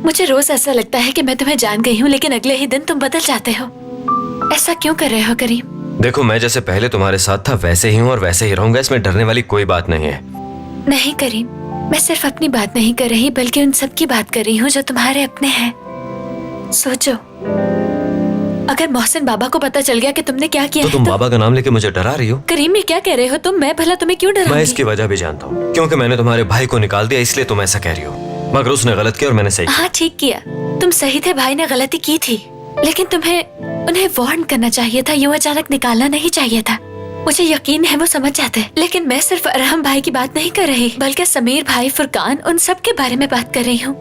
मुझे रोज ऐसा लगता है कि मैं तुम्हें जान गई हूँ, लेकिन अगले ही दिन तुम बदल जाते हो। ऐसा क्यों कर रहे हो करीम? देखो, मैं जैसे पहले तुम्हारे साथ था वैसे ही हूँ और वैसे ही रहूंगा। इसमें डरने वाली कोई बात नहीं है। नहीं करीम, मैं सिर्फ अपनी बात नहीं कर रही बल्कि उन सब की बात कर रही हूँ जो तुम्हारे अपने हैं। सोचो, अगर मोहसिन बाबा को पता चल गया कि तुमने क्या किया तो है तुम बाबा का नाम लेके मुझे डरा रही हो? करीम, ये क्या कह रहे हो तुम? मैं भला तुम्हें क्यों डराऊंगी? मैं इसकी वजह भी जानता हूँ, क्योंकि मैंने तुम्हारे भाई को निकाल दिया, इसलिए तुम ऐसा कह रही हो। मगर उसने गलत किया और मैंने सही किया। हाँ, ठीक किया। तुम सही थे, भाई ने गलती की थी, लेकिन तुम्हें उन्हें वार्न करना चाहिए था। यूं अचानक निकालना नहीं चाहिए था। मुझे यकीन है वो समझ जाते। लेकिन मैं सिर्फ अरहम भाई की बात नहीं कर रही, बल्कि समीर भाई, फुरकान, उन सब के बारे में बात कर रही हूँ।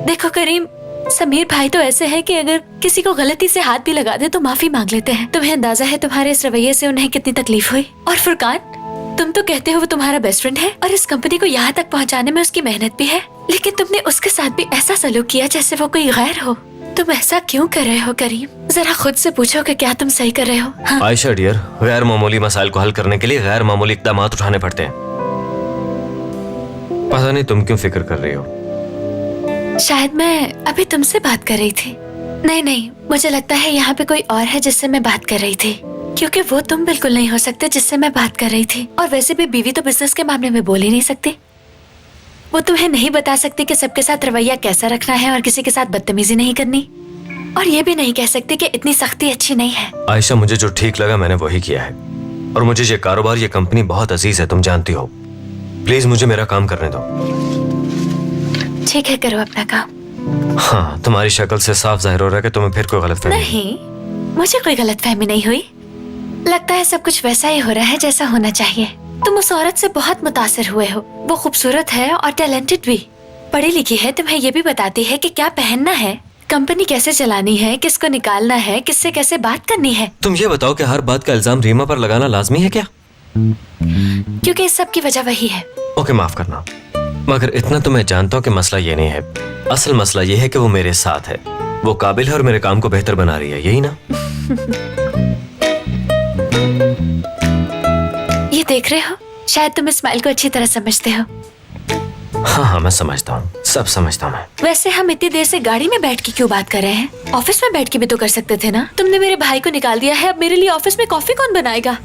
देखो करीम, समीर भाई तो ऐसे हैं कि अगर किसी को गलती से हाथ भी लगा दे तो माफी मांग लेते हैं। तुम्हें अंदाजा है तुम्हारे इस रवैये से उन्हें कितनी तकलीफ हुई। और फुरकान, तुम तो कहते हो वो तुम्हारा बेस्ट फ्रेंड है और इस कंपनी को यहाँ तक पहुँचाने में उसकी मेहनत भी है, लेकिन तुमने उसके साथ भी ऐसा सलूक किया जैसे वो कोई गैर हो। तुम ऐसा क्यों कर रहे हो करीम? जरा खुद से पूछो कि क्या तुम सही कर रहे हो? हाँ? आयशा डियर, गैर मामूली मसाइल को हल करने के लिए गैर मामूली इक़दाम उठाने पड़ते हैं। पता नहीं तुम क्यों फिक्र कर रही हो। शायद मैं अभी तुमसे बात कर रही थी। नहीं, मुझे लगता है यहाँ पे कोई और है जिससे मैं बात कर रही थी, क्योंकि वो तुम बिल्कुल नहीं हो सकते जिससे मैं बात कर रही थी। और वैसे भी बीवी तो बिजनेस के मामले में बोल ही नहीं सकती। वो तुम्हें नहीं बता सकती कि सबके साथ रवैया कैसा रखना है और किसी के साथ बदतमीजी नहीं करनी, और ये भी नहीं कह सकती कि इतनी सख्ती अच्छी नहीं है। आयशा, मुझे जो ठीक लगा मैंने वही किया है, और मुझे ये कारोबार, ये कंपनी बहुत अजीज है, तुम जानती हो। प्लीज मुझे मेरा काम करने दो। ठीक है, करो अपना काम। हाँ, तुम्हारी शक्ल से साफ जाहिर हो रहा है कि तुम्हें फिर कोई गलतफहमी। नहीं, मुझे कोई गलतफहमी नहीं हुई। लगता है सब कुछ वैसा ही हो रहा है जैसा होना चाहिए। तुम उस औरत से बहुत मुतासिर हुए हो। वो खूबसूरत है और टैलेंटेड भी, पढ़ी लिखी है, तुम्हें ये भी बताती है कि क्या पहनना है, कंपनी कैसे चलानी है, किसको निकालना है, किससे कैसे बात करनी है। तुम ये बताओ कि हर बात का इल्जाम रीमा पर लगाना लाजमी है क्या? क्योंकि इस सब की वजह वही है। ओके, माफ करना, मगर इतना तो मैं जानता हूँ कि मसला ये नहीं है। असल मसला ये है कि वो मेरे साथ है, वो काबिल है और मेरे काम को बेहतर बना रही है, यही ना? ये देख रहे हो, शायद तुम इस्माइल को अच्छी तरह समझते हो। हाँ, मैं समझता हूँ, सब समझता हूँ मैं। वैसे हम इतनी देर से गाड़ी में बैठ के क्यों बात कर रहे हैं? ऑफिस में बैठ के भी तो कर सकते थे ना। तुमने मेरे भाई को निकाल दिया है, अब मेरे लिए ऑफिस में कॉफी कौन बनाएगा?